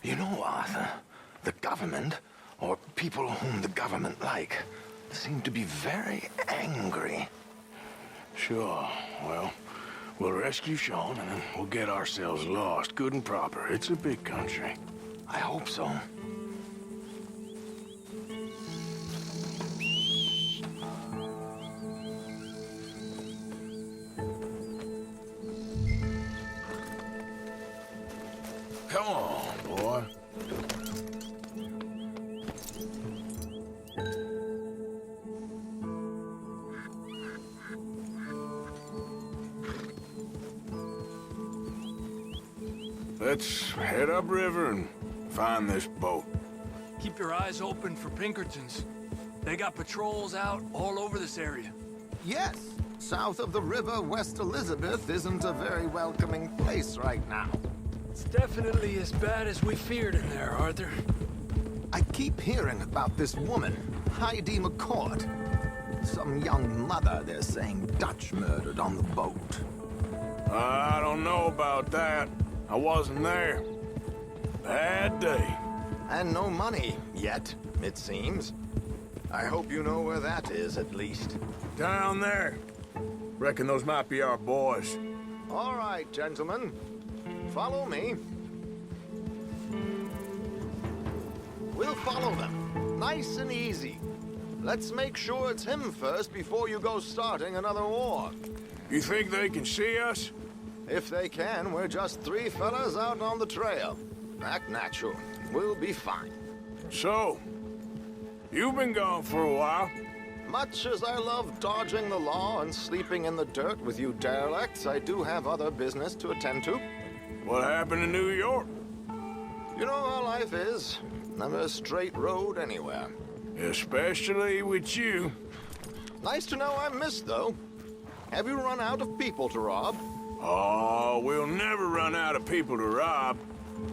You know, Arthur, the government, or people whom the government like, seem to be very angry. Sure, well, we'll rescue Sean and then we'll get ourselves lost, good and proper. It's a big country. I hope so. Come on, boy. Let's head upriver and find this boat. Keep your eyes open for Pinkertons. They got patrols out all over this area. Yes. South of the river, West Elizabeth isn't a very welcoming place right now. It's definitely as bad as we feared in there, Arthur. I keep hearing about this woman, Heidi McCourt. Some young mother, they're saying, Dutch murdered on the boat. I don't know about that. I wasn't there. Bad day. And no money, yet, it seems. I hope you know where that is, at least. Down there. Reckon those might be our boys. All right, gentlemen. Follow me. We'll follow them. Nice and easy. Let's make sure it's him first before you go starting another war. You think they can see us? If they can, we're just three fellas out on the trail. Act natural. We'll be fine. So, you've been gone for a while. Much as I love dodging the law and sleeping in the dirt with you derelicts, I do have other business to attend to. What happened in New York? You know how life is. Never a straight road anywhere. Especially with you. Nice to know I'm missed, though. Have you run out of people to rob? Oh, we'll never run out of people to rob.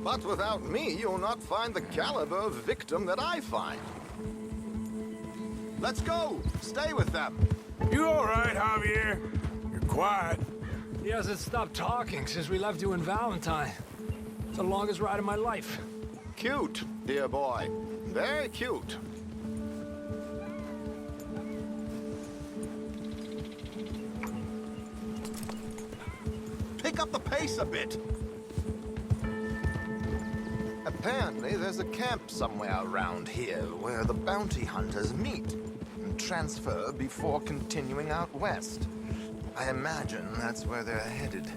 But without me, you'll not find the caliber of victim that I find. Let's go! Stay with them! You all right, Javier? You're quiet. He hasn't stopped talking since we left you in Valentine. It's the longest ride of my life. Cute, dear boy. Very cute. Pick up the pace a bit. Apparently, there's a camp somewhere around here where the bounty hunters meet and transfer before continuing out west. I imagine that's where they're headed.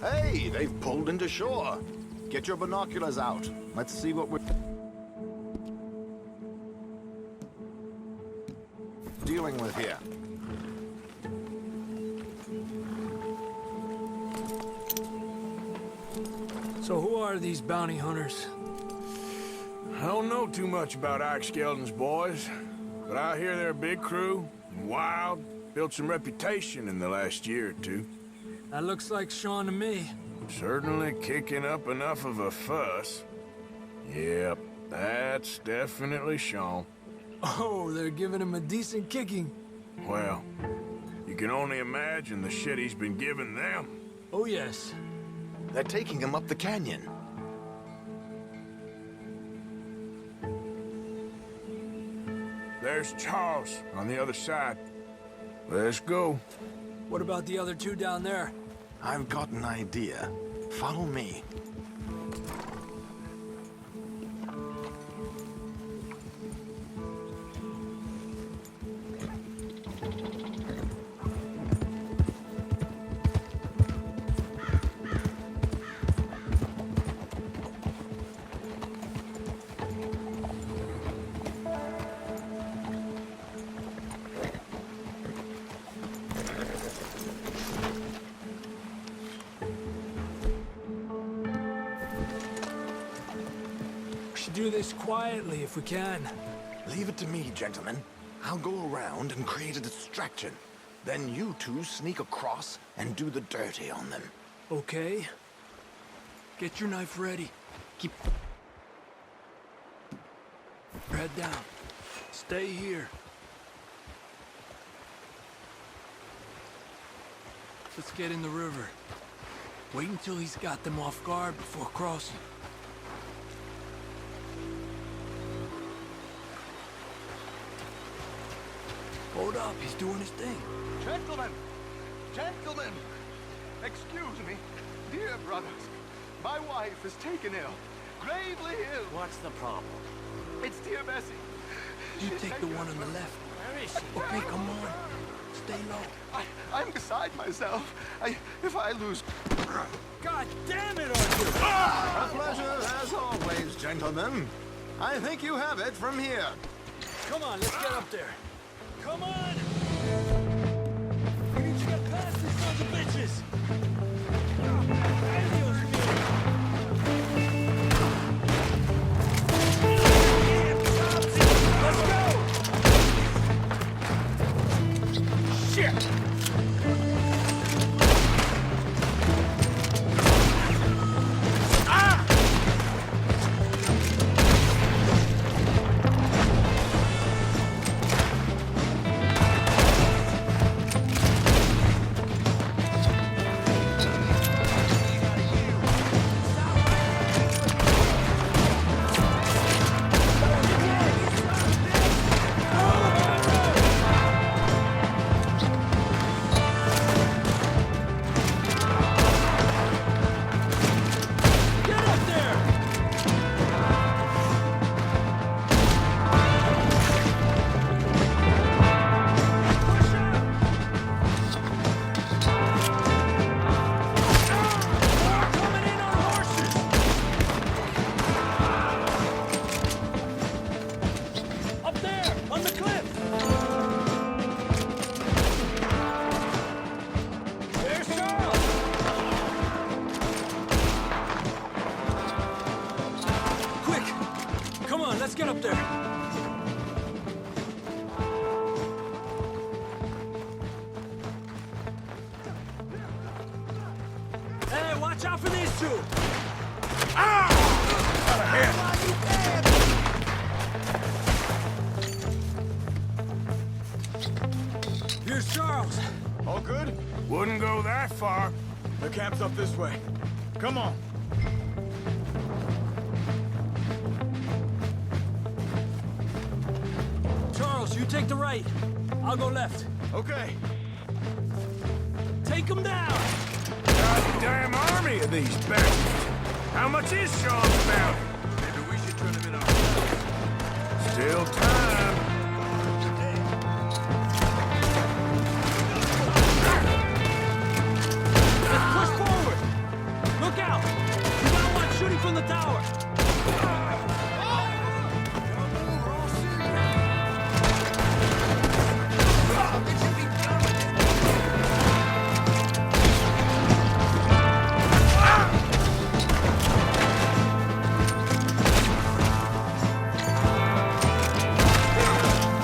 Hey, they've pulled into shore. Get your binoculars out. Let's see what we're dealing with here. So who are these bounty hunters? I don't know too much about Ike Skeldon's boys, but I hear they're a big crew, and wild, built some reputation in the last year or two. That looks like Sean to me. Certainly kicking up enough of a fuss. Yep, that's definitely Sean. Oh, they're giving him a decent kicking. Well, you can only imagine the shit he's been giving them. Oh, yes. They're taking him up the canyon. There's Charles on the other side. Let's go. What about the other two down there? I've got an idea. Follow me. do this quietly if we can. Leave it to me, gentlemen. I'll go around and create a distraction. Then you two sneak across and do the dirty on them. Okay. Get your knife ready. Keep your head down. Stay here. Let's get in the river. Wait until he's got them off guard before crossing. Hold up, he's doing his thing. Gentlemen! Gentlemen! Excuse me. Dear brothers, my wife is taken ill. Gravely ill. What's the problem? It's dear Bessie. You She's take the taken one on ill. the left. Where is she? Okay, come on. Stay low. I'm beside myself. If I lose... God damn it, Arthur! A pleasure as always, gentlemen. I think you have it from here. Come on, let's get up there. Come on! We need to get past these sons of bitches! Let's go! Shit! Let's get up there. Hey, watch out for these two. Here's Charles. All good? Wouldn't go that far. The camp's up this way. Come on. Charles, you take the right. I'll go left. Okay. Take them down! Goddamn army of these bastards. How much is Sean's bounty? Maybe we should turn him in our... Still time. Let's push forward! Look out! You got one shooting from the tower!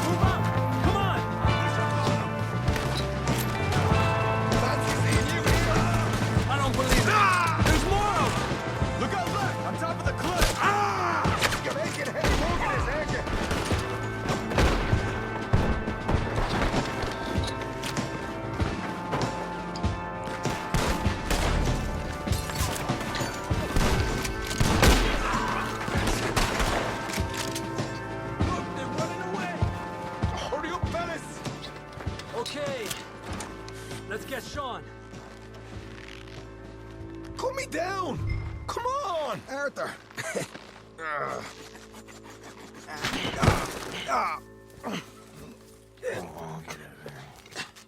Move up! Come on! I don't believe it! There's more of them! Look out left! On top of the cliff! You're making heavy movement, aren't you? Look, they're running away! Hurry up, fellas! Okay, let's get Sean. Cool me down! Come on! Arthur.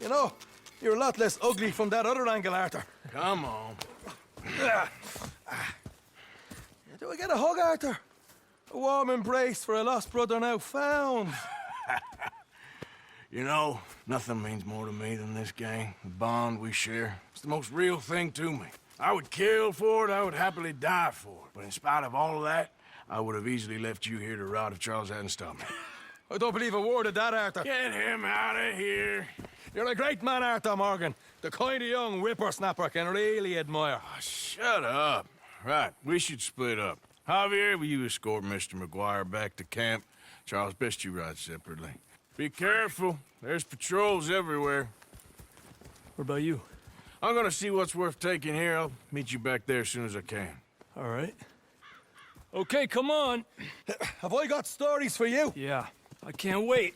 You know, you're a lot less ugly from that other angle, Arthur. Come on. Do I get a hug, Arthur? A warm embrace for a lost brother now found. You know, nothing means more to me than this gang, the bond we share. It's the most real thing to me. I would kill for it, I would happily die for it. But in spite of all of that, I would have easily left you here to rot if Charles hadn't stopped me. I don't believe a word of that, Arthur. Get him out of here. You're a great man, Arthur Morgan. The kind of young whippersnapper can really admire. Oh, shut up. Right, we should split up. Javier, will you escort Mr. McGuire back to camp? Charles, best you ride separately. Be careful. There's patrols everywhere. What about you? I'm gonna see what's worth taking here. I'll meet you back there as soon as I can. All right. Okay, come on. Have I got stories for you? Yeah, I can't wait.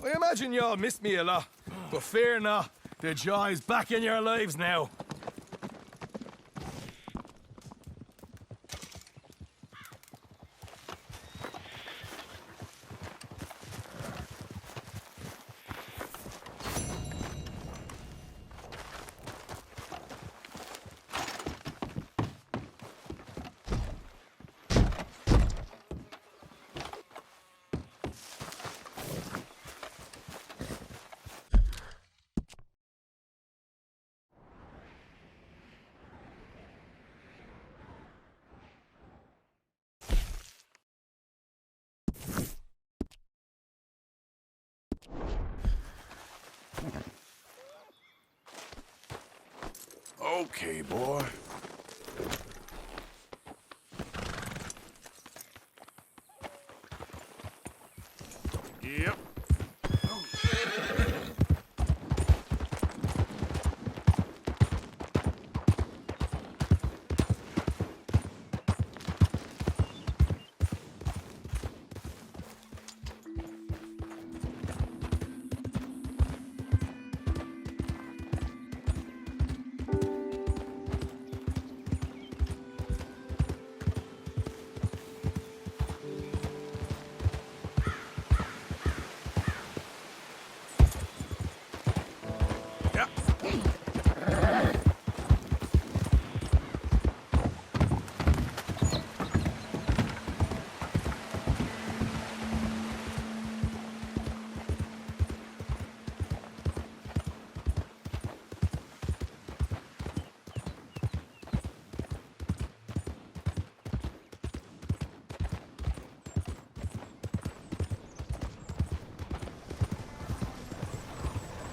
I imagine y'all missed me a lot, but fear not. The joy's back in your lives now. Okay, boy. Yep.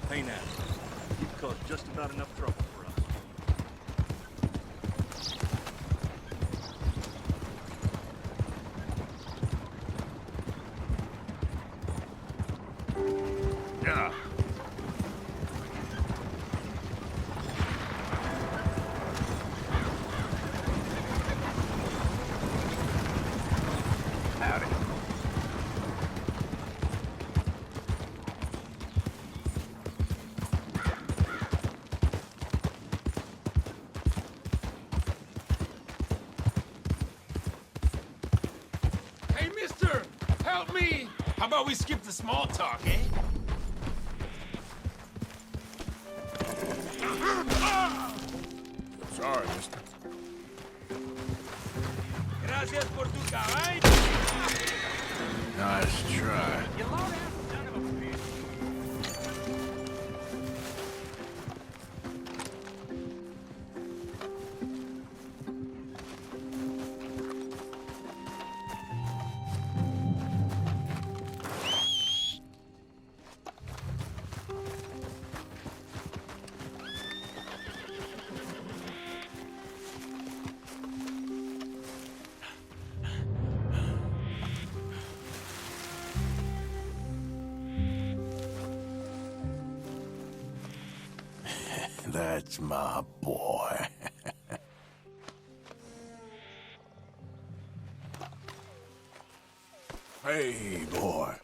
Hey now, you've caused just about enough trouble for us. Yeah. Howdy. Hey, mister! Help me! How about we skip the small talk, eh? Sorry, mister. Gracias por tu caballo! Nice try. You low-down son of a bitch! That's my boy. Hey, boy.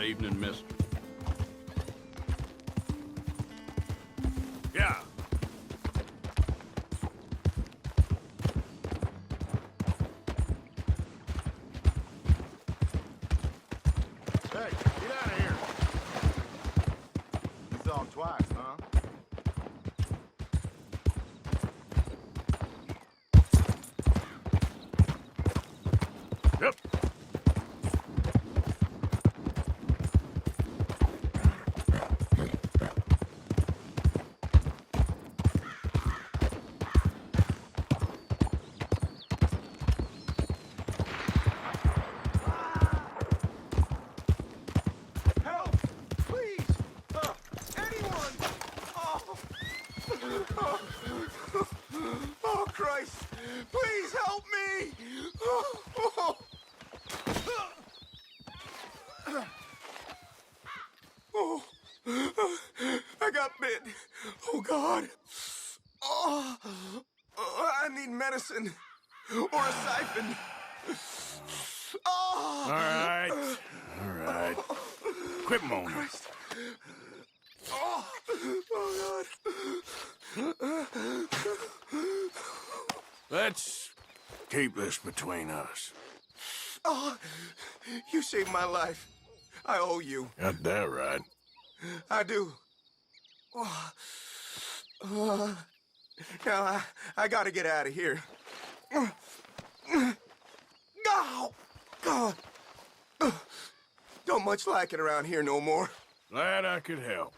Evening, mister. Yeah. Hey, get out of here. You saw him twice, huh? Yep. Help! Please! Anyone! Oh! Oh, Christ! Please help me! Oh, I got bit. Oh, God. Oh, I need medicine. Or a siphon. Oh! All right. All right. Quit moaning. Christ. Oh, oh God. Let's keep this between us. Oh, you saved my life. I owe you. Got that right. I do. Now, I gotta get out of here. Oh, God. Don't much like it around here no more. Glad I could help.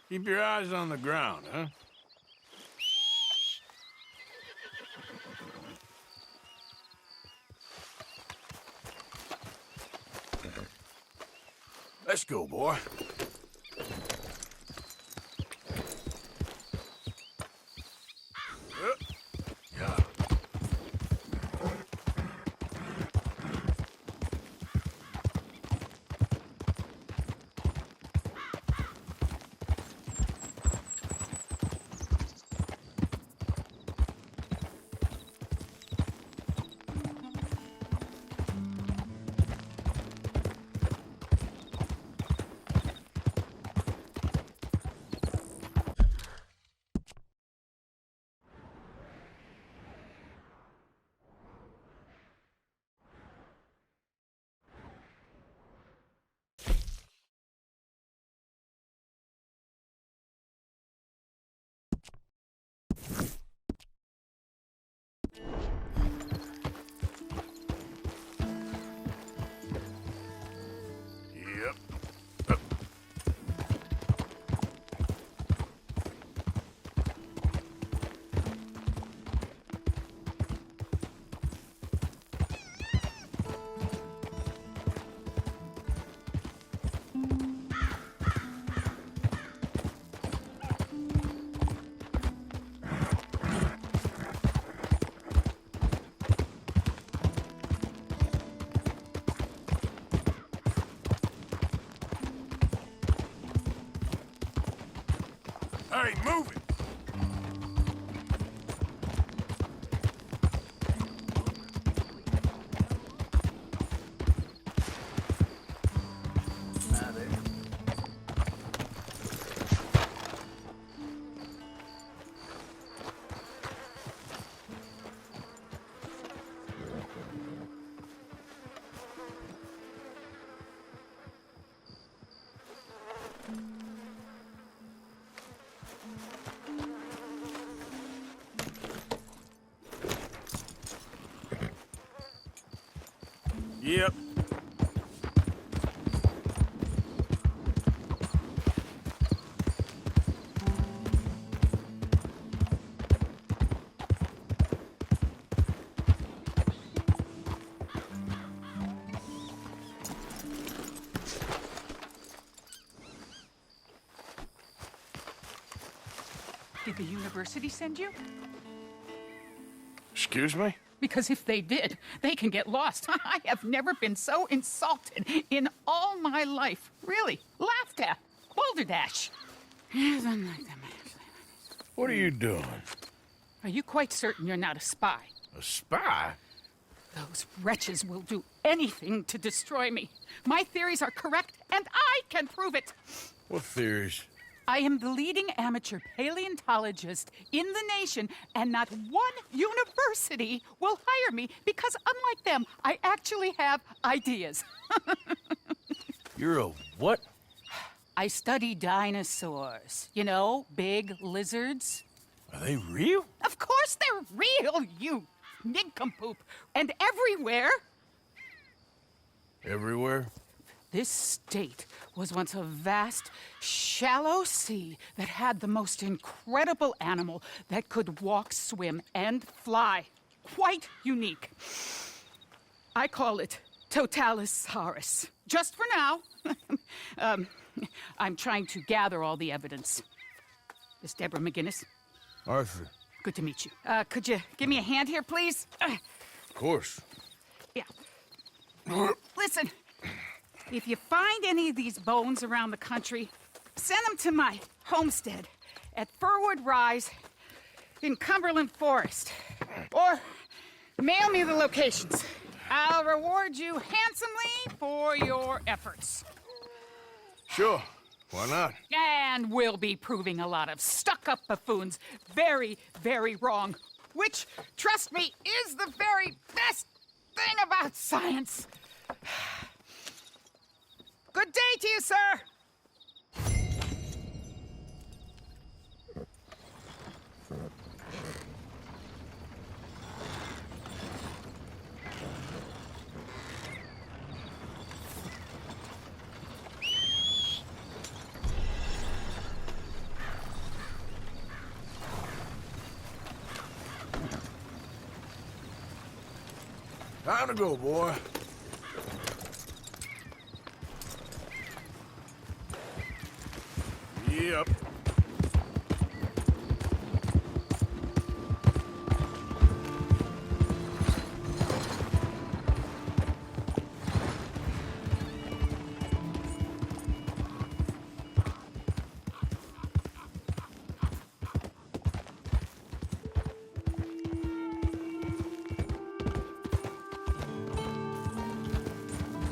Keep your eyes on the ground, huh? Let's go, boy. Yeah. Yep. Hey, move it! Yep. Did the university send you? Excuse me? Because if they did, they can get lost. I have never been so insulted in all my life. Really, laughed at. Balderdash. What are you doing? Are you quite certain you're not a spy? A spy? Those wretches will do anything to destroy me. My theories are correct, and I can prove it. What theories? I am the leading amateur paleontologist in the nation, and not one university will hire me because, unlike them, I actually have ideas. You're a what? I study dinosaurs. You know, big lizards. Are they real? Of course they're real, you nincompoop. And everywhere. Everywhere? This state was once a vast, shallow sea that had the most incredible animal that could walk, swim, and fly. Quite unique. I call it Totalisaurus. Just for now. I'm trying to gather all the evidence. Miss Deborah McGinnis, Arthur. good to meet you. Could you give me a hand here, please? Of course. Yeah. Listen, if you find any of these bones around the country, send them to my homestead at Furwood Rise in Cumberland Forest. Or mail me the locations. I'll reward you handsomely for your efforts. Sure. Why not? And we'll be proving a lot of stuck-up buffoons very, very wrong. Which, trust me, is the very best thing about science. Good day to you, sir! Time to go, boy. Yep.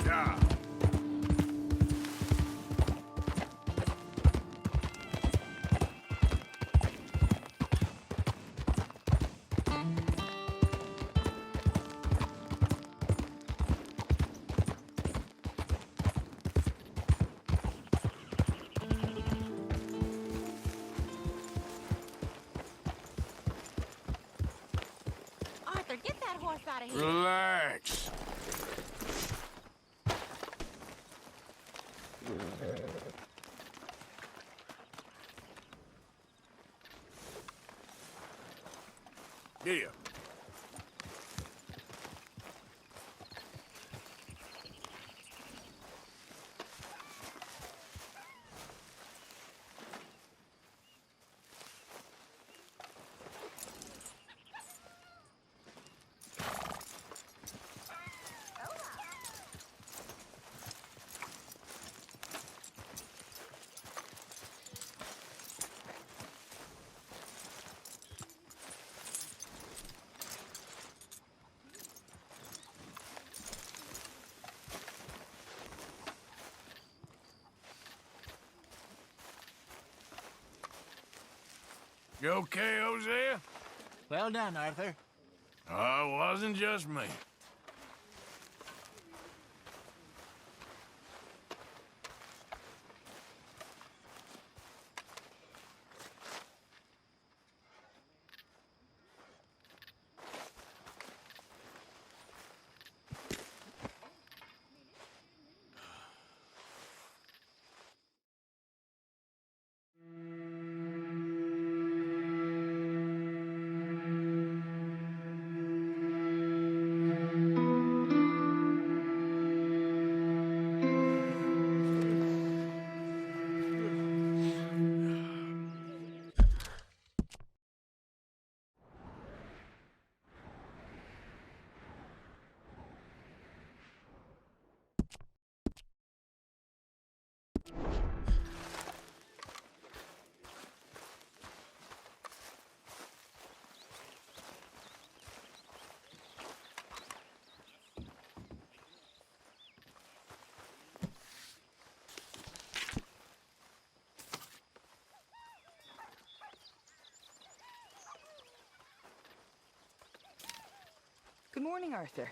Yeah. Arthur, get that horse out of here. Relax. Yeah. You okay, Hosea? Well done, Arthur. Oh, it wasn't just me. Good morning, Arthur.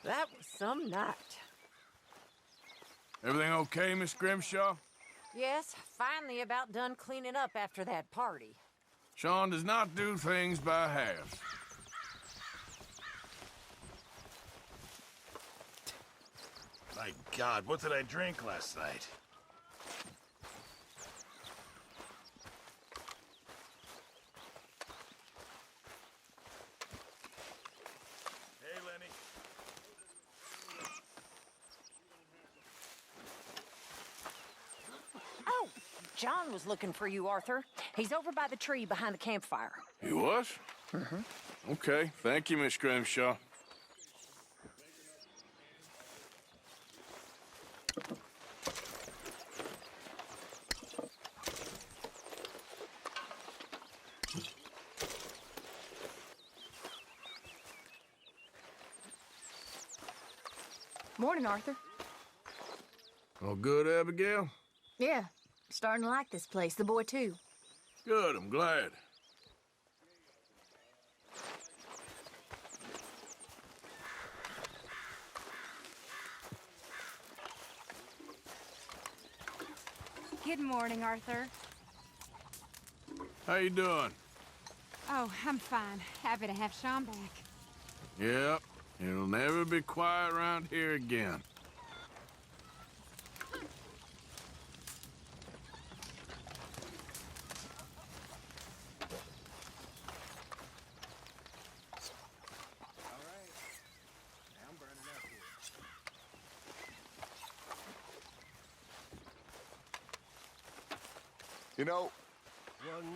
That was some night. Everything okay, Miss Grimshaw? Yes, finally about done cleaning up after that party. Sean does not do things by halves. My God, what did I drink last night? Hey, Lenny. Oh, John was looking for you, Arthur. He's over by the tree behind the campfire. He was? Mm-hmm. Okay, thank you, Miss Grimshaw. Morning, Arthur. All good, Abigail? Yeah, starting to like this place. The boy, too. Good, I'm glad. Good morning, Arthur. How you doing? Oh, I'm fine. Happy to have Sean back. Yep, it'll never be quiet around here again. You know, One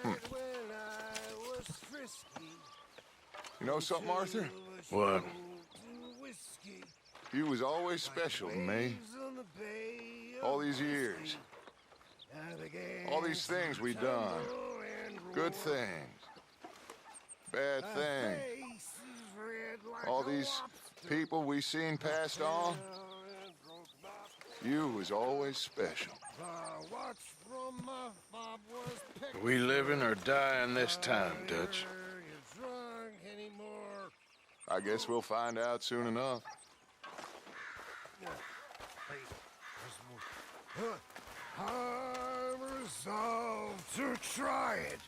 night when I was frisky. you know something, Arthur? What? Whiskey. You was always special to me. On the bay All these years. All these things we done. Good things. Bad things. All these people we seen passed on. You was always special. We living or dying this time, Dutch. I guess we'll find out soon enough. I resolved to try it.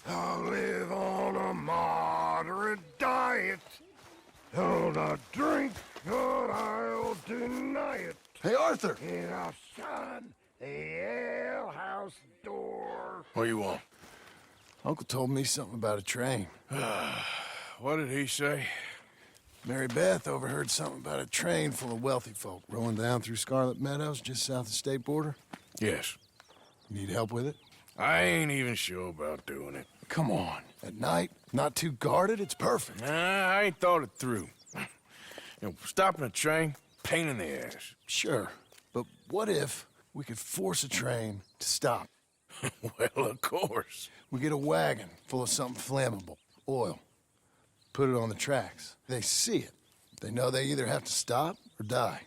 I'll live on a moderate diet. I'll not drink, but I'll deny it. Hey, Arthur! And I'll shun the alehouse door. What do you want? Uncle told me something about a train. What did he say? Mary Beth overheard something about a train full of wealthy folk rolling down through Scarlet Meadows just south of the state border. Yes. Need help with it? I ain't even sure about doing it. Come on. At night, not too guarded, it's perfect. Nah, I ain't thought it through. You know, stopping a train, pain in the ass. Sure, but what if we could force a train to stop? Well, of course. We get a wagon full of something flammable, oil. Put it on the tracks. They see it. They know they either have to stop or die.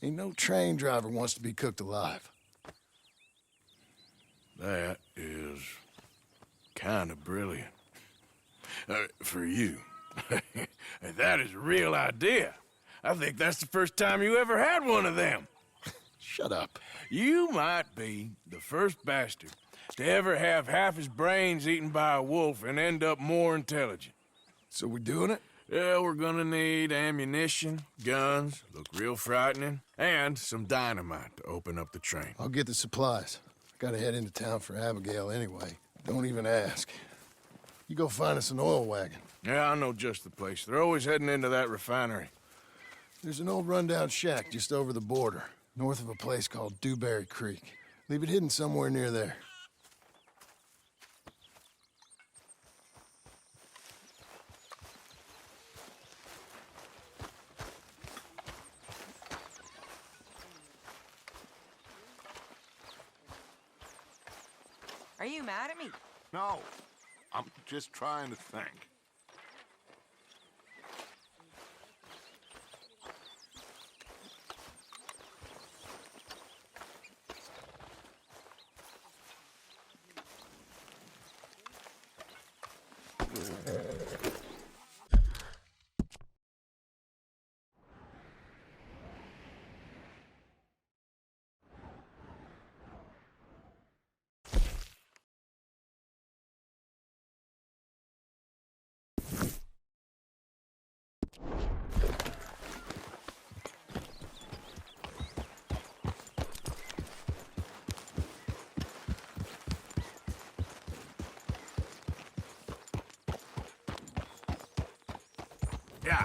Ain't no train driver wants to be cooked alive. That is kind of brilliant. For you. That is a real idea. I think that's the first time you ever had one of them. Shut up. You might be the first bastard to ever have half his brains eaten by a wolf and end up more intelligent. So we doing it? Yeah, we're gonna need ammunition, guns, look real frightening, and some dynamite to open up the train. I'll get the supplies. Gotta head into town for Abigail anyway. Don't even ask. You go find us an oil wagon. Yeah, I know just the place. They're always heading into that refinery. There's an old rundown shack just over the border, north of a place called Dewberry Creek. Leave it hidden somewhere near there. Are you mad at me? No, I'm just trying to think. Yeah.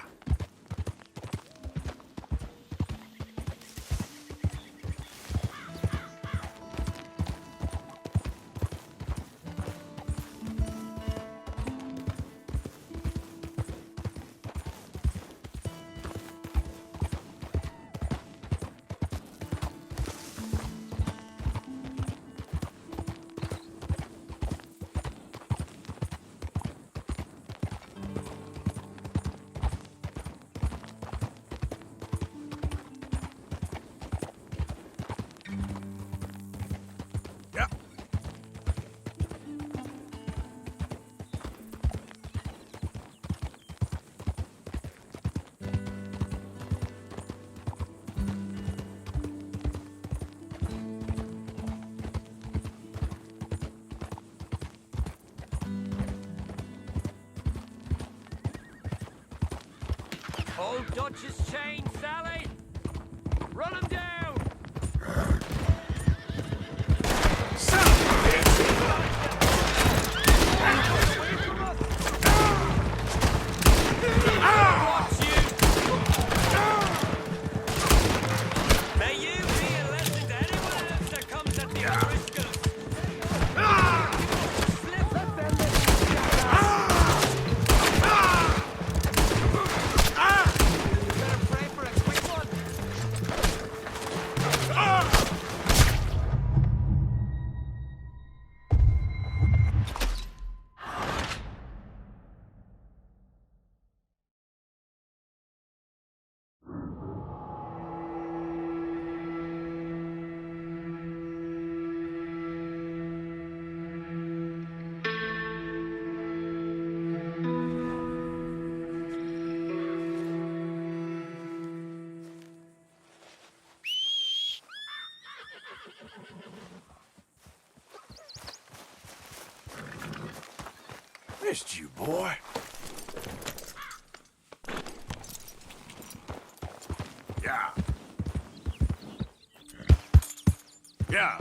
Old Dutch's chain, Sally! Run him down! Watch you! May you be a lesson to anyone else that comes at the O'Driscolls! Better pray for a quick one! Missed you, boy. Yeah. Yeah.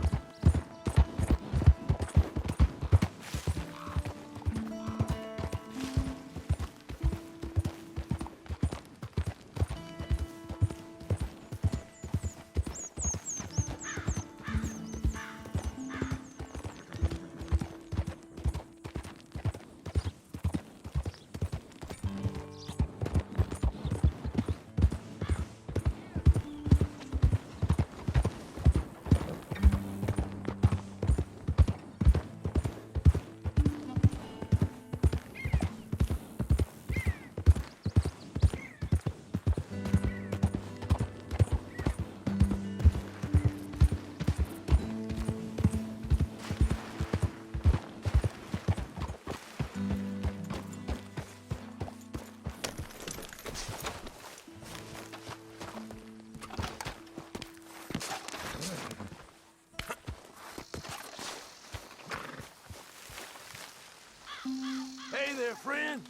friend.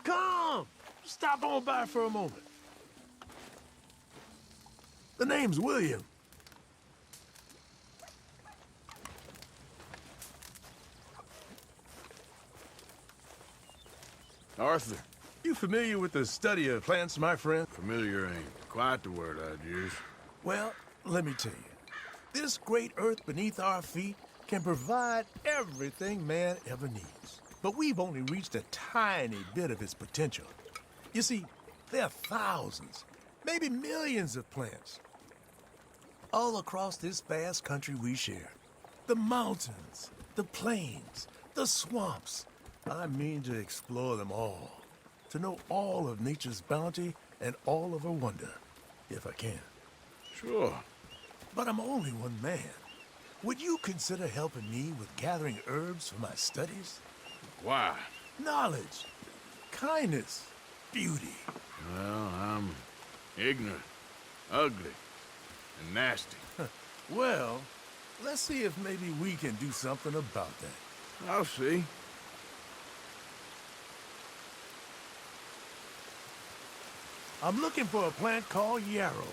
Come, stop on by for a moment. The name's William. Arthur. You familiar with the study of plants, my friend? Familiar ain't quite the word I'd use. Well, let me tell you. This great earth beneath our feet can provide everything man ever needs. But we've only reached a tiny bit of its potential. You see, there are thousands, maybe millions of plants all across this vast country we share. The mountains, the plains, the swamps. I mean to explore them all, to know all of nature's bounty and all of her wonder, if I can. Sure. But I'm only one man. Would you consider helping me with gathering herbs for my studies? Why? Knowledge, kindness, beauty. Well, I'm ignorant, ugly, and nasty. Well, let's see if maybe we can do something about that. I'll see. I'm looking for a plant called yarrow.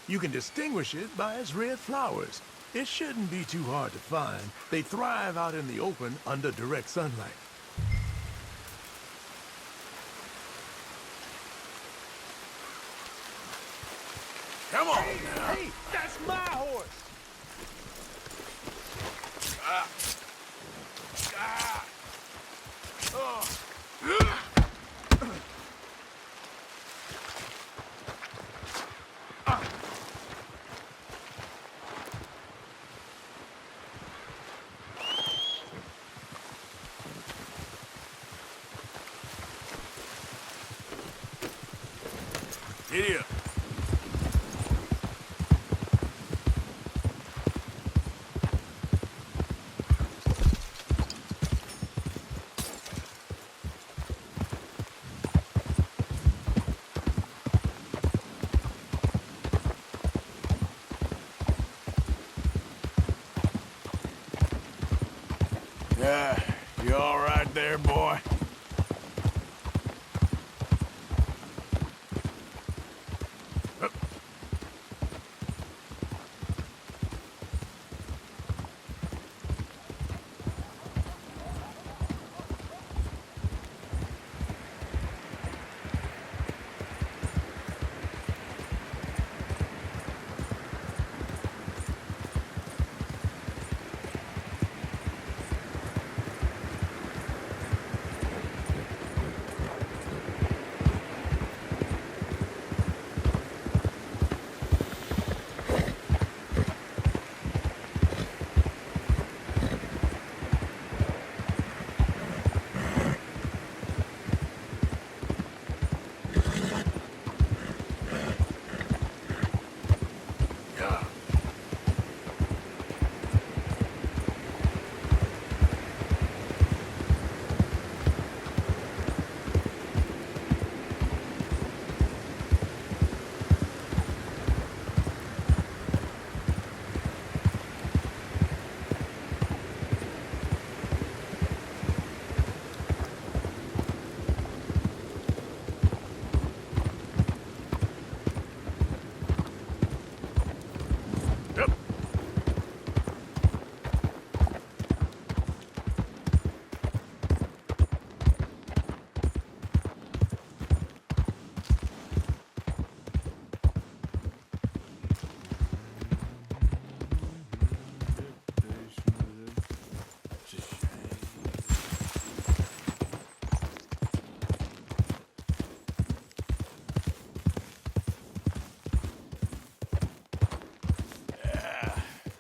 You can distinguish it by its red flowers. It shouldn't be too hard to find. They thrive out in the open under direct sunlight. Come on now. Hey, that's my horse! Giddy up. Yeah, you all right there, boy?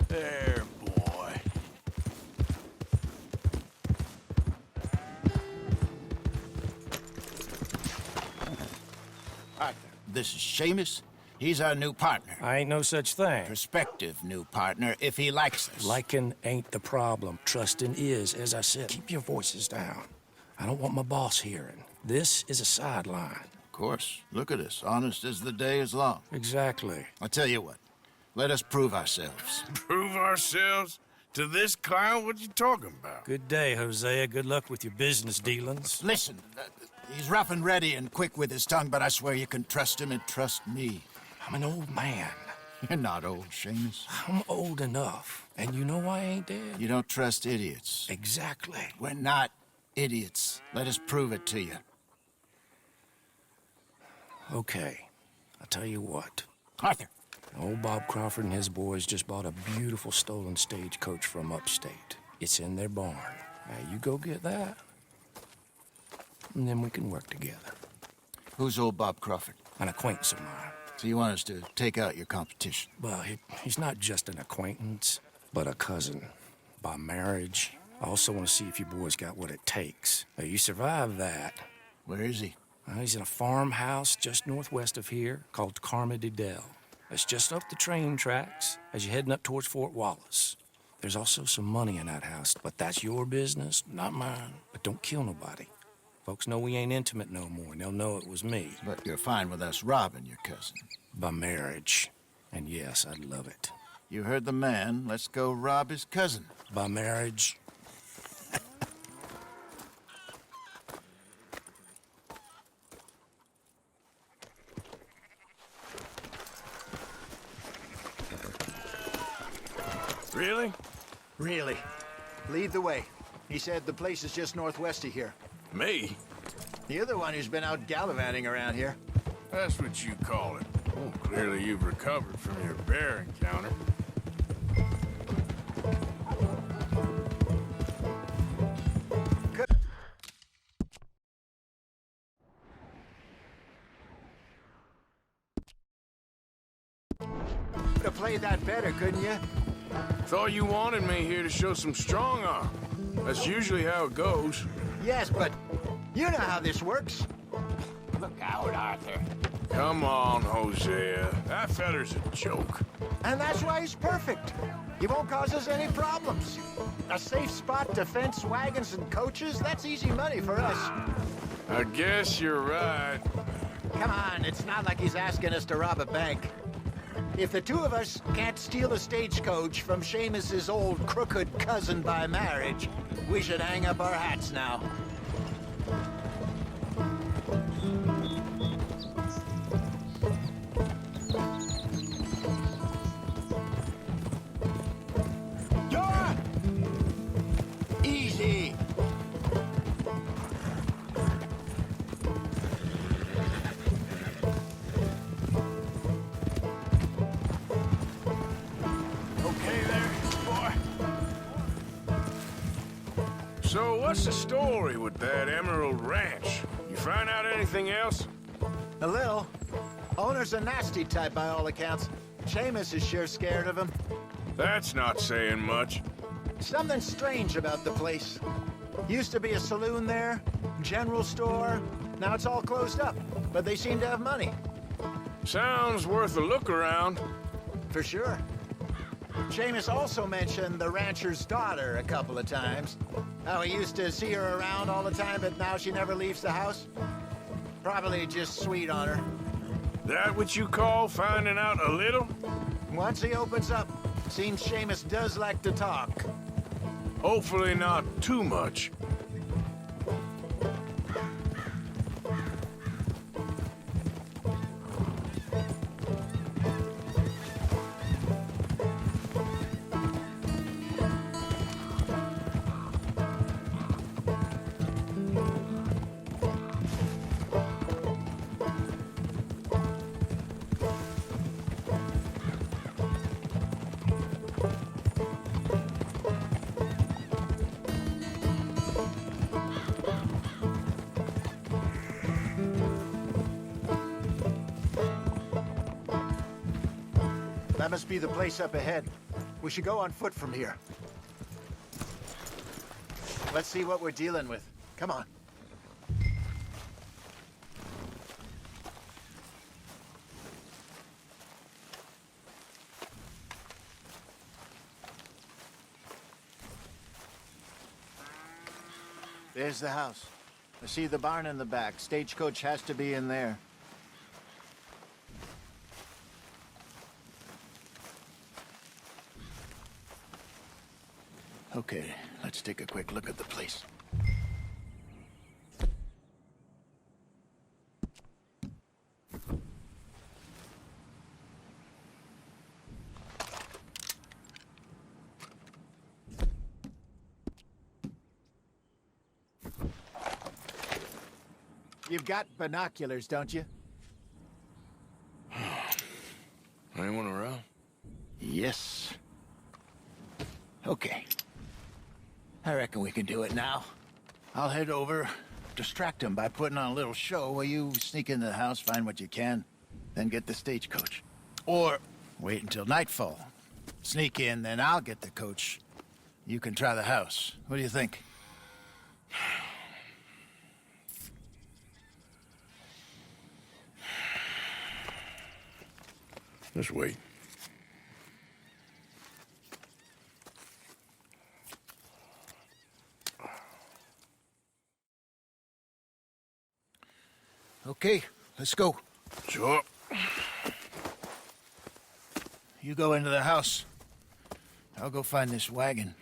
There, boy. Arthur, this is Seamus. He's our new partner. I ain't no such thing. Prospective new partner, if he likes us. Liking ain't the problem. Trusting is. As I said, keep your voices down. I don't want my boss hearing. This is a sideline. Of course. Look at us. Honest as the day is long. Exactly. I'll tell you what. Let us prove ourselves. Prove ourselves? To this clown? What you talking about? Good day, Hosea. Good luck with your business dealings. Listen, he's rough and ready and quick with his tongue, but I swear you can trust him and trust me. I'm an old man. You're not old, Seamus. I'm old enough. And you know I ain't dead. You don't trust idiots. Exactly. We're not idiots. Let us prove it to you. Okay. I'll tell you what. Arthur. Old Bob Crawford and his boys just bought a beautiful stolen stagecoach from upstate. It's in their barn. Now, you go get that, and then we can work together. Who's old Bob Crawford? An acquaintance of mine. So you want us to take out your competition? Well, he's not just an acquaintance, but a cousin. By marriage. I also want to see if you boys got what it takes. Now, you survive that. Where is he? He's in a farmhouse just northwest of here called Carmody Dell. It's just up the train tracks as you're heading up towards Fort Wallace. There's also some money in that house, but that's your business, not mine. But don't kill nobody. Folks know we ain't intimate no more, and they'll know it was me. But you're fine with us robbing your cousin. By marriage. And yes, I'd love it. You heard the man. Let's go rob his cousin. By marriage. Really? Really. Lead the way. He said the place is just northwest of here. Me? You're the one who's been out gallivanting around here. That's what you call it. Well, clearly you've recovered from your bear encounter. Could have played that better, couldn't you? Thought you wanted me here to show some strong arm. That's usually how it goes. Yes, but you know how this works. Look out, Arthur. Come on, Hosea. That feller's a joke. And that's why he's perfect. He won't cause us any problems. A safe spot to fence wagons and coaches, that's easy money for us. I guess you're right. Come on, it's not like he's asking us to rob a bank. If the two of us can't steal a stagecoach from Seamus's old crooked cousin by marriage, we should hang up our hats now. Easy. So what's the story with that Emerald Ranch? You find out anything else? A little. Owner's a nasty type by all accounts. Seamus is sure scared of him. That's not saying much. Something strange about the place. Used to be a saloon there, general store. Now it's all closed up, but they seem to have money. Sounds worth a look around. For sure. Seamus also mentioned the rancher's daughter a couple of times. How he used to see her around all the time, but now she never leaves the house. Probably just sweet on her. That what you call finding out a little? Once he opens up, seems Seamus does like to talk. Hopefully not too much. That must be the place up ahead. We should go on foot from here. Let's see what we're dealing with. Come on. There's the house. I see the barn in the back. Stagecoach has to be in there. Okay, let's take a quick look at the place. You've got binoculars, don't you? Anyone around? Yes. Okay. I reckon we can do it now. I'll head over, distract him by putting on a little show while you sneak into the house, find what you can, then get the stagecoach. Or wait until nightfall. Sneak in, then I'll get the coach. You can try the house. What do you think? Just wait. Okay, let's go. Sure. You go into the house. I'll go find this wagon.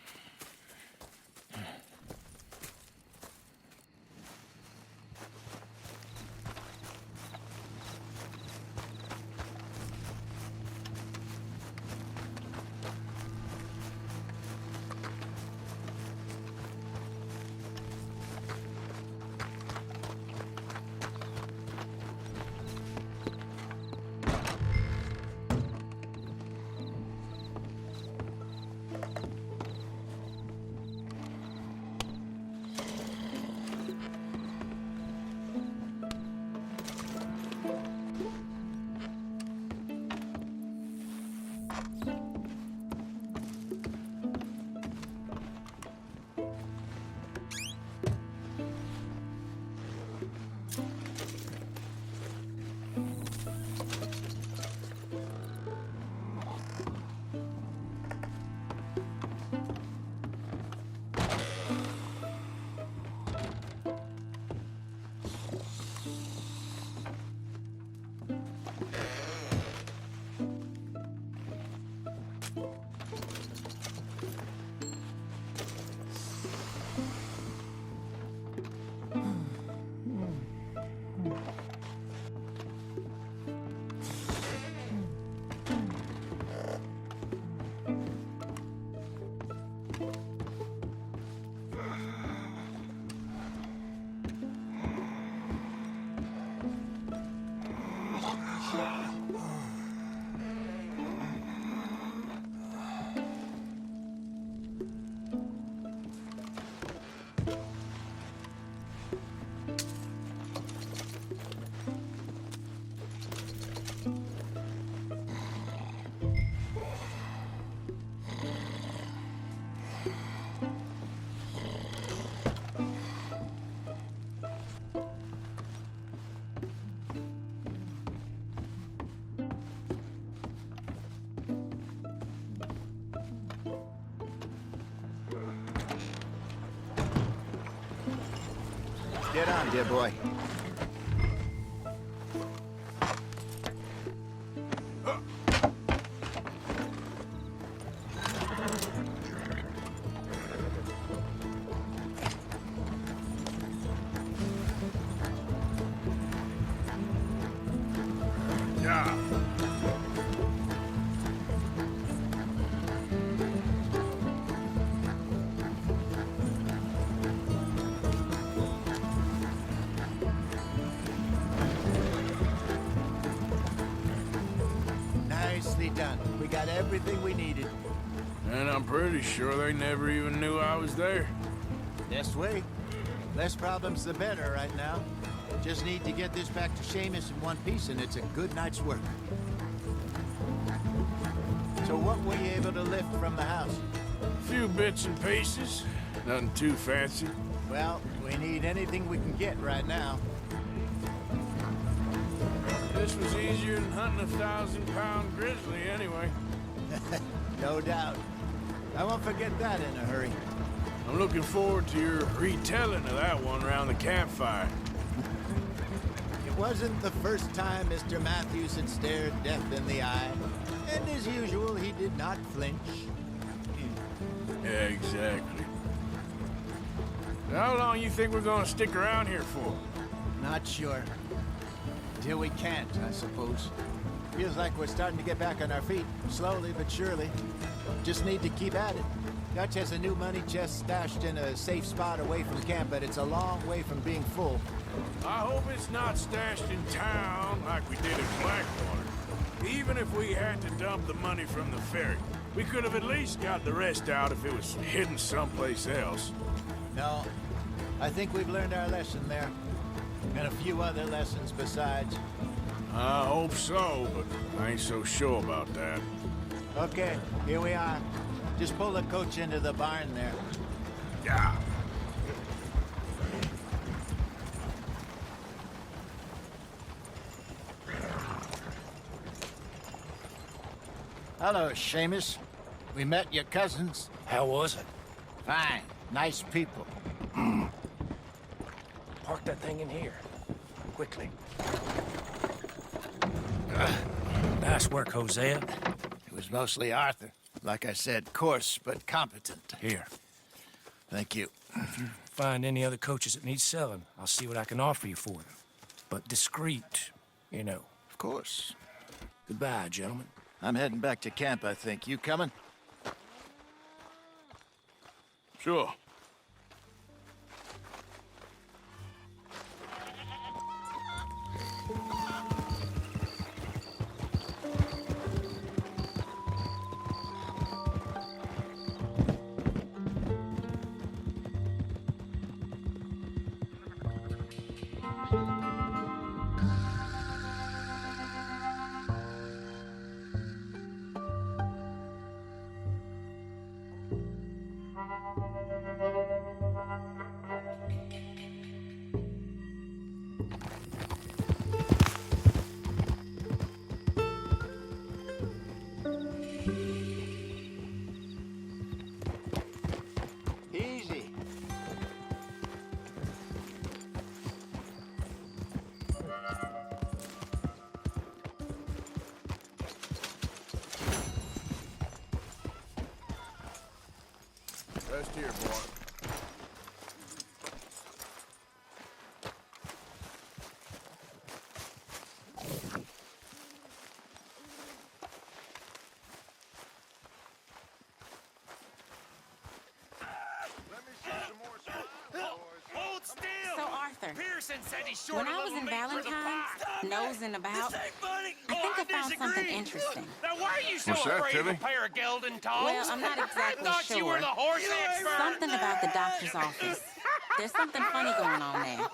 Get on, dear boy. Yeah. Nicely done. We got everything we needed. And I'm pretty sure they never even knew I was there. This way. Less problems the better right now. Just need to get this back to Seamus in one piece and it's a good night's work. So what were you able to lift from the house? A few bits and pieces. Nothing too fancy. Well, we need anything we can get right now. This was easier than hunting a 1,000-pound grizzly anyway. No doubt. I won't forget that in a hurry. I'm looking forward to your retelling of that one around the campfire. It wasn't the first time Mr. Matthews had stared death in the eye. And as usual, he did not flinch. Yeah, exactly. How long you think we're gonna stick around here for? Not sure. Till we can't, I suppose. Feels like we're starting to get back on our feet, slowly but surely. Just need to keep at it. Dutch has a new money chest stashed in a safe spot away from camp, but it's a long way from being full. I hope it's not stashed in town like we did in Blackwater. Even if we had to dump the money from the ferry, we could have at least got the rest out if it was hidden someplace else. No, I think we've learned our lesson there. And a few other lessons besides. I hope so, but I ain't so sure about that. Okay, here we are. Just pull the coach into the barn there. Yeah. Hello, Seamus. We met your cousins. How was it? Fine. Nice people. Park that thing in here. Quickly. Nice work, Hosea. It was mostly Arthur. Like I said, coarse but competent. Here. Thank you. If you find any other coaches that need selling, I'll see what I can offer you for them. But discreet, you know. Of course. Goodbye, gentlemen. I'm heading back to camp, I think. You coming? Sure. Easy. Rest here, boy. Hold still! So, Arthur, Pearson said he's short when a I was little in meat for the Valentine's, pie. nosing about, This ain't funny. I think I found something disagree. interesting. Now, why are you so What's that, afraid of Tilly? a pair of gelding togs? Well, I'm not exactly I thought you were sure. the horse expert. Something about the doctor's office. There's something funny going on there.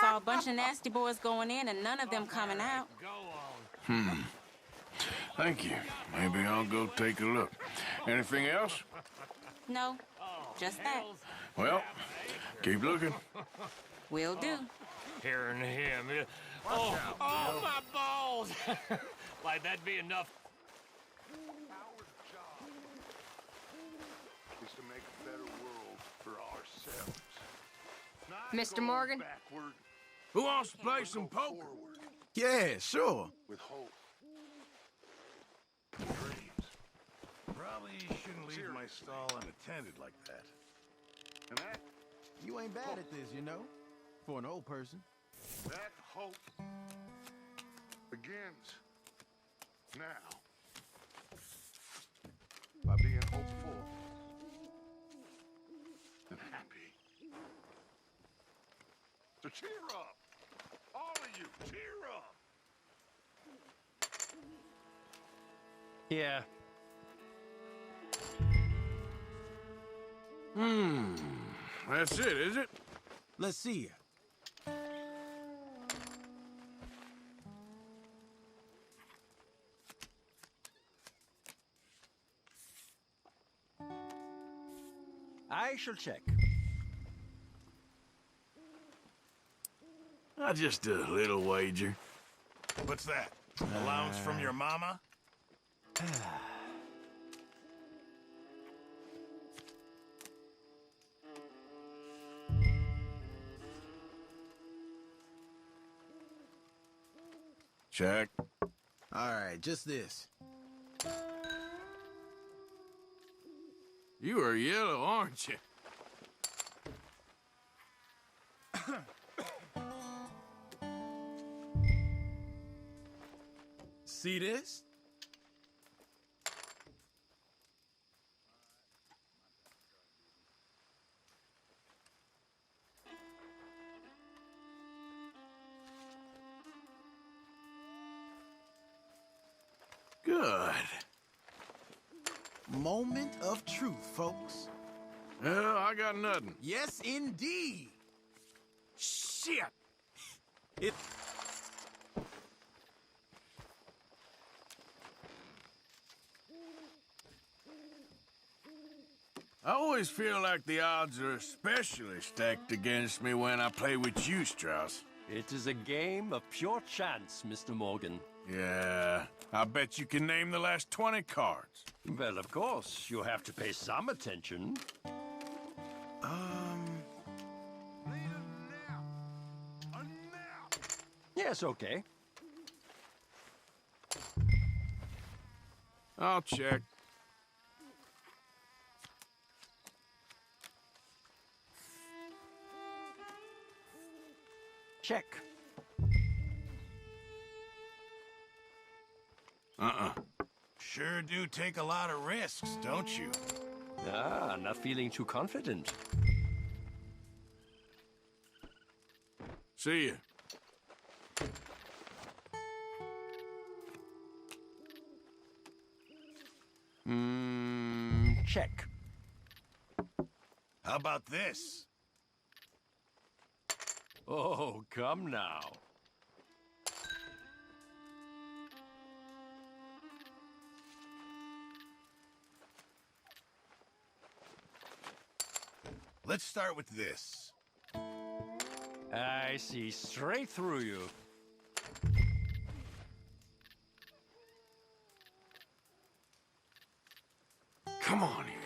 Saw a bunch of nasty boys going in and none of them coming out. Thank you. Maybe I'll go take a look. Anything else? No, just that. Well, keep looking. Will do. Hearing him. Oh, my balls. Like, that'd be enough. Is to make a better world for ourselves. Not Mr. going Morgan? backward, Who wants to play some poker? forward Yeah, sure. with hope. Dreams. Probably shouldn't leave my stall unattended like that. And that You ain't bad at this, you know, for an old person. hope begins now. By being hopeful and happy. So cheer up. All of you, cheer up. Yeah. That's it, is it? Let's see it. I shall check. Just a little wager. What's that? Allowance from your mama? Check. All right, just this. You are yellow, aren't you? See this? Good. Moment of truth, folks. Well, I got nothing. Yes, indeed. Shit! I always feel like the odds are especially stacked against me when I play with you, Strauss. It is a game of pure chance, Mr. Morgan. Yeah, I bet you can name the last 20 cards. Well, of course, you have to pay some attention. Yes, okay. I'll check. Check. Sure do take a lot of risks, don't you? Ah, not feeling too confident. See ya. Check. How about this? Oh, come now. Let's start with this. I see straight through you. Come on, you